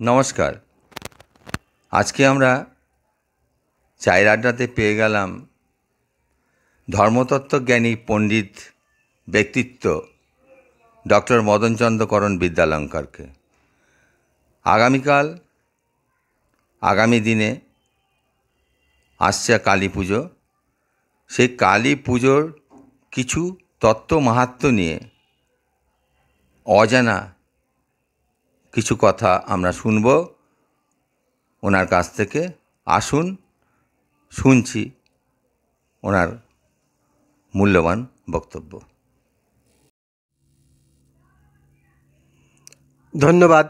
নমস্কার। আজকে আমরা চায়ের আড্ডাতে পেয়ে গেলাম ধর্মতত্ত্বজ্ঞানী পণ্ডিত ব্যক্তিত্ব ডক্টর মদনচন্দ্র করণ বিদ্যালঙ্কারকে। আগামী দিনে আসছে কালী পুজো। সেই কালী পুজোর কিছু তত্ত্ব মাহাত্ম্য নিয়ে অজানা কিছু কথা আমরা শুনব ওনার কাছ থেকে। আসুন শুনছি ওনার মূল্যবান বক্তব্য। ধন্যবাদ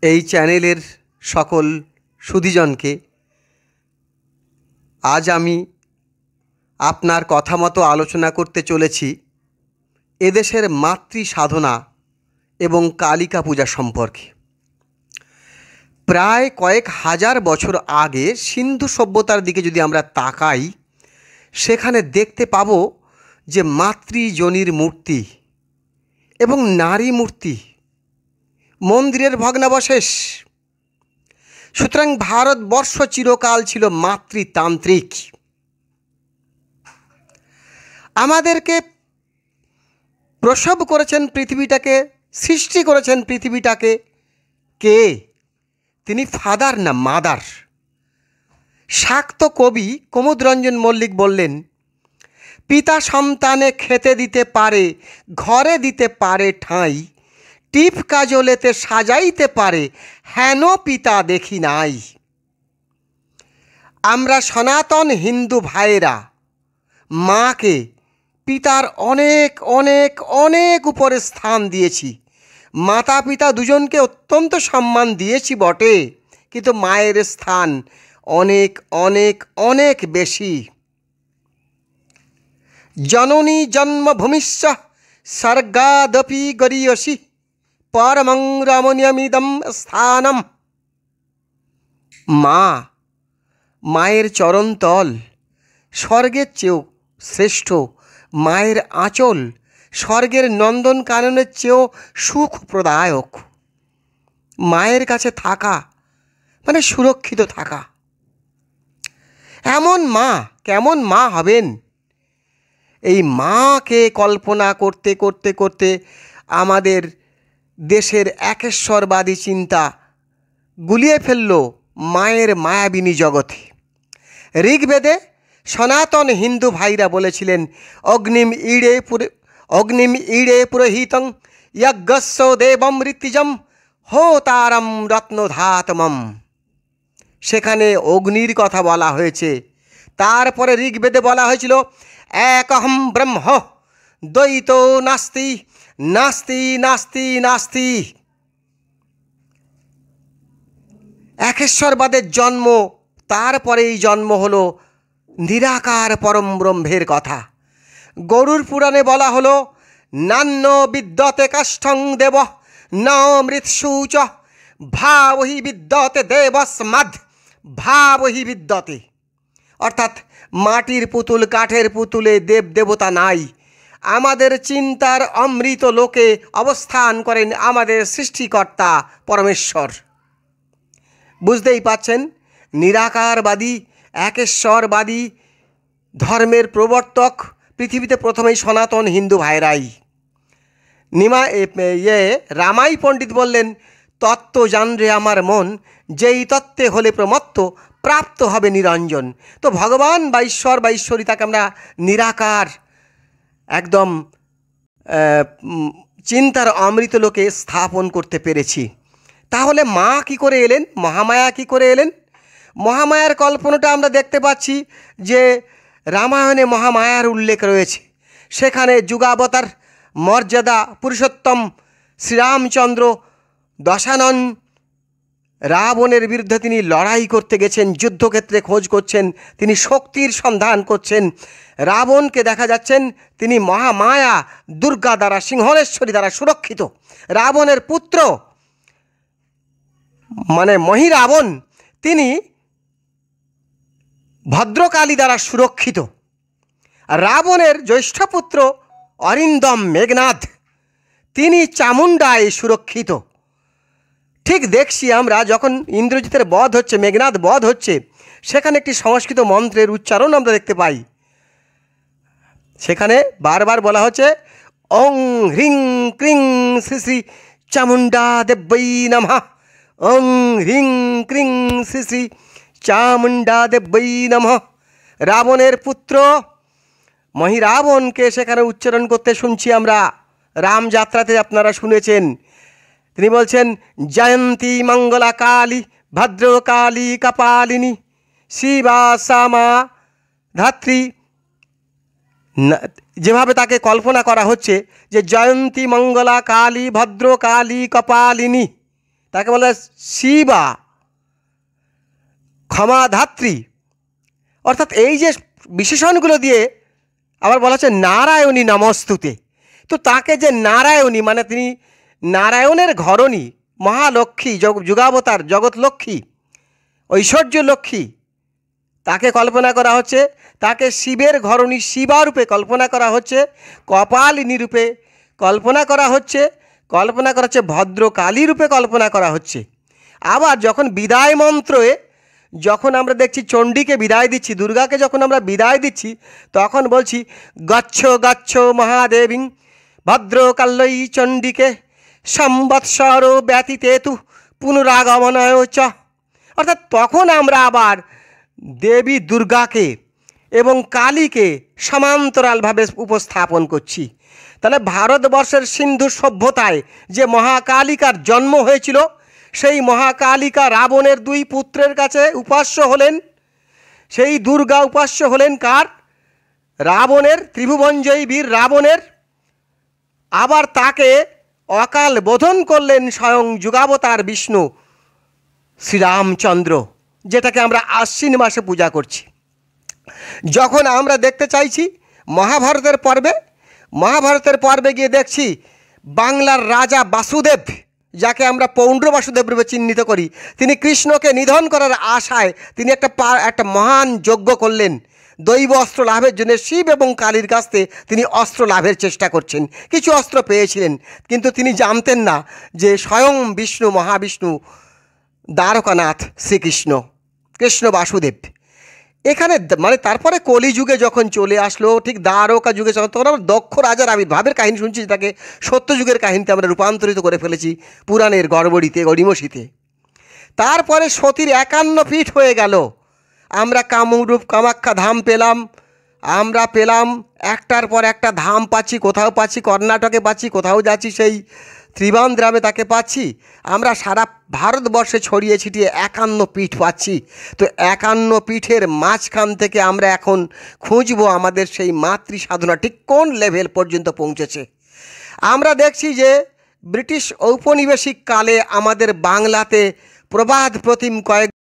এই চ্যানেলের সকল সুধীজনকে। আজ আমি আপনার কথা মতো আলোচনা করতে চলেছি এদেশের মাতৃ সাধনা এবং কালিকা পূজা সম্পর্কে। প্রায় কয়েক হাজার বছর আগে সিন্ধু সভ্যতার দিকে যদি আমরা তাকাই, সেখানে দেখতে পাবো যে মাতৃজনীর মূর্তি এবং নারী মূর্তি, মন্দিরের ভগ্নাবশেষ। সুতরাং ভারতবর্ষ চিরকাল ছিল মাতৃতান্ত্রিক। আমাদেরকে প্রসব করেছেন পৃথিবীটাকে, সৃষ্টি করেছেন পৃথিবীটাকে কে? তিনি ফাদার না মাদার। শাক্ত কবি কুমুদরঞ্জন মল্লিক বললেন, পিতা সন্তানে খেতে দিতে পারে, ঘরে দিতে পারে ঠাঁই, টিপ কাজলেতে সাজাইতে পারে, হেন পিতা দেখি নাই। আমরা সনাতন হিন্দু ভাইয়েরা মাকে পিতার অনেক অনেক অনেক উপরে স্থান দিয়েছি। মাতা পিতা দুজনকে অত্যন্ত সম্মান দিয়েছি বটে, কিন্তু মায়ের স্থান অনেক অনেক অনেক বেশি। জননী জন্মভূমিশ্চ স্বর্গাদপি গরীয়সী, পরমং রমণীয়মিদম স্থানম। মায়ের চরণতল স্বর্গের চেয়েও শ্রেষ্ঠ। মায়ের আঁচল স্বর্গের নন্দনকাননের চেয়েও সুখপ্রদায়ক। মায়ের কাছে থাকা মানে সুরক্ষিত থাকা। এমন মা কেমন মা হবেন? এই মাকে কল্পনা করতে করতে করতে আমাদের দেশের একেশ্বরবাদী চিন্তা গুলিয়ে ফেলল মায়ের মায়াবিনী জগতে। ঋগ্বেদে সনাতন হিন্দু ভাইরা বলেছিলেন, অগ্নিম ঈড়ে পুরোহিতং যজ্ঞস্য দেবম ঋতিজম হোতারম রত্নধাতমম। সেখানে অগ্নির কথা বলা হয়েছে। তারপরে ঋগ্বেদে বলা হয়েছিল, একহম ব্রহ্ম দ্বৈত নাস্তি নাস্তি নাস্তি নাস্তি। একেশ্বরবাদের জন্ম, তারপরেই জন্ম হলো নিরাকার পরম ব্রহ্মের কথা। গরুর পুরাণে বলা হলো, নান্য বিদ্যতে কাষ্ঠং দেব ন মৃৎসূচ ভাবহি বিদ্যতে দেবস্মাদ ভাবহি বিদ্যতে। অর্থাৎ মাটির পুতুল কাঠের পুতুলে দেব দেবতা নাই। আমাদের চিন্তার অমৃত লোকে অবস্থান করেন আমাদের সৃষ্টিকর্তা পরমেশ্বর। বুঝতেই পাচ্ছেন, নিরাকারবাদী একেশ্বরবাদী ধর্মের প্রবর্তক পৃথিবীতে প্রথমেই সনাতন হিন্দু ভাইরাই। রামাই পণ্ডিত বললেন, তত্ত্ব জানরে আমার মন, যেই তত্ত্বে হলে প্রমত্ত প্রাপ্ত হবে নিরঞ্জন। তো ভগবান বা ঈশ্বর বা ঈশ্বরী, তাকে আমরা নিরাকার একদম চিন্তার অমৃত লোকে স্থাপন করতে পেরেছি। তাহলে মা কি করে এলেন? মহামায়া কি করে এলেন? মহামায়ার কল্পনাটা আমরা দেখতে পাচ্ছি যে রামায়ণে মহামায়ার উল্লেখ রয়েছে। সেখানে যুগাবতার মর্যাদা পুরুষোত্তম শ্রীরামচন্দ্র দশানন রাবণের বিরুদ্ধে তিনি লড়াই করতে গেছেন, যুদ্ধক্ষেত্রে খোঁজ করছেন, তিনি শক্তির সন্ধান করছেন। রাবণকে দেখা যাচ্ছেন তিনি মহামায়া দুর্গা দ্বারা, সিংহনেশ্বরী দ্বারা সুরক্ষিত। রাবণের পুত্র মানে মহিরাবণ, তিনি ভদ্রকালী দ্বারা সুরক্ষিত। রাবণের জ্যৈষ্ঠ পুত্র অরিন্দম মেঘনাদ, তিনি চামুণ্ডায় সুরক্ষিত। ঠিক দেখছি আমরা যখন ইন্দ্রজিতের বধ হচ্ছে, মেঘনাদ বধ হচ্ছে, সেখানে একটি সংস্কৃত মন্ত্রের উচ্চারণ আমরা দেখতে পাই। সেখানে বারবার বলা হচ্ছে ওং হ্রিং ক্রিং শ্রী শ্রী চামুণ্ডা দেব্যৈ নমঃ, ওং হ্রিং ক্রিং শ্রী শ্রী চামুণ্ডা দেব্যৈ নমঃ। রাবণের পুত্র মহিরাবণকে সেখানে উচ্চারণ করতে শুনছি আমরা। রামযাত্রাতে আপনারা শুনেছেন, তিনি বলছেন জয়ন্তী মঙ্গলা কালী ভদ্রকালী কপালিনী শিবা শ্যামা ধাত্রী। যেভাবে তাকে কল্পনা করা হচ্ছে যে জয়ন্তী মঙ্গলা কালী ভদ্রকালী কপালিনী, তাকে বলা শিবা ক্ষমা ধাত্রী। অর্থাৎ এই যে বিশেষণগুলো দিয়ে আবার বলা হচ্ছে নারায়ণী নমস্তুতে। তো তাকে যে নারায়ণী মানে তিনি নারায়ণের ঘরণী, মহালক্ষ্মী, যুগাবতার, জগৎলক্ষ্মী, ঐশ্বর্য লক্ষ্মী, তাকে কল্পনা করা হচ্ছে। তাকে শিবের ঘরণী শিবা রূপে কল্পনা করা হচ্ছে, কপালিনী রূপে কল্পনা করা হচ্ছে, ভদ্রকালী রূপে কল্পনা করা হচ্ছে। আবার যখন বিদায় মন্ত্রে যখন আমরা দেখছি চণ্ডীকে বিদায় দিচ্ছি, দুর্গাকে যখন আমরা বিদায় দিচ্ছি, তখন বলছি গচ্ছ গচ্ছ মহাদেবী ভদ্রকাল্যই চণ্ডীকে সংবৎসর ব্যতীতেতু পুনরাগমনয় চ। অর্থাৎ তখন আমরা আবার দেবী দুর্গাকে এবং কালীকে সমান্তরালভাবে উপস্থাপন করছি। তাহলে ভারতবর্ষের সিন্ধু সভ্যতায় যে মহাকালিকার জন্ম হয়েছিল, সেই মহাকালিকা রাবণের দুই পুত্রের কাছে উপাস্য হলেন। সেই দুর্গা উপাস্য হলেন কার? রাবণের, ত্রিভুবনজয়ী বীর রাবণের। আবার তাকে অকাল বোধন করলেন স্বয়ং যুগাবতার বিষ্ণু শ্রীরামচন্দ্র, যেটাকে আমরা আশ্বিন মাসে পূজা করছি। যখন আমরা দেখতে চাইছি মহাভারতের পর্বে গিয়ে দেখছি বাংলার রাজা বাসুদেব, যাকে আমরা পৌণ্ড্র বাসুদেব রূপে চিহ্নিত করি, তিনি কৃষ্ণকে নিধন করার আশায় তিনি একটা মহান যজ্ঞ করলেন। দৈব অস্ত্র লাভের জন্য শিব এবং কালীর কাছ থেকে তিনি অস্ত্র লাভের চেষ্টা করছেন। কিছু অস্ত্র পেয়েছিলেন, কিন্তু তিনি জানতেন না যে স্বয়ং বিষ্ণু, মহাবিষ্ণু, দ্বারকানাথ শ্রীকৃষ্ণ, কৃষ্ণ বাসুদেব। এখানে মানে তারপরে কলিযুগে যখন চলে আসলো, ঠিক দ্বারকা যুগে তখন আমরা দক্ষ রাজার আবির্ভাবের কাহিনী শুনছি, যেটাকে সত্যযুগের কাহিনীতে আমরা রূপান্তরিত করে ফেলেছি পুরাণের গড়বড়িতে, গড়িমসিতে। তারপরে সতীর 51 পীঠ হয়ে গেল। আমরা কামরূপ কামাখ্যা ধাম পেলাম, আমরা পেলাম একটার পর একটা ধাম পাচ্ছি। কোথাও পাচ্ছি কর্ণাটকে পাচ্ছি, কোথাও যাচ্ছি সেই ত্রিবান্দ্রামে তাকে পাচ্ছি। আমরা সারা ভারতবর্ষে ছড়িয়ে ছিটিয়ে 51 পীঠ পাচ্ছি। তো 51 পীঠের মাঝখান থেকে আমরা এখন খুঁজবো আমাদের সেই মাতৃ সাধনা ঠিক কোন লেভেল পর্যন্ত পৌঁছেছে। আমরা দেখছি যে ব্রিটিশ ঔপনিবেশিক কালে আমাদের বাংলাতে প্রবাদ প্রতিম কয়েক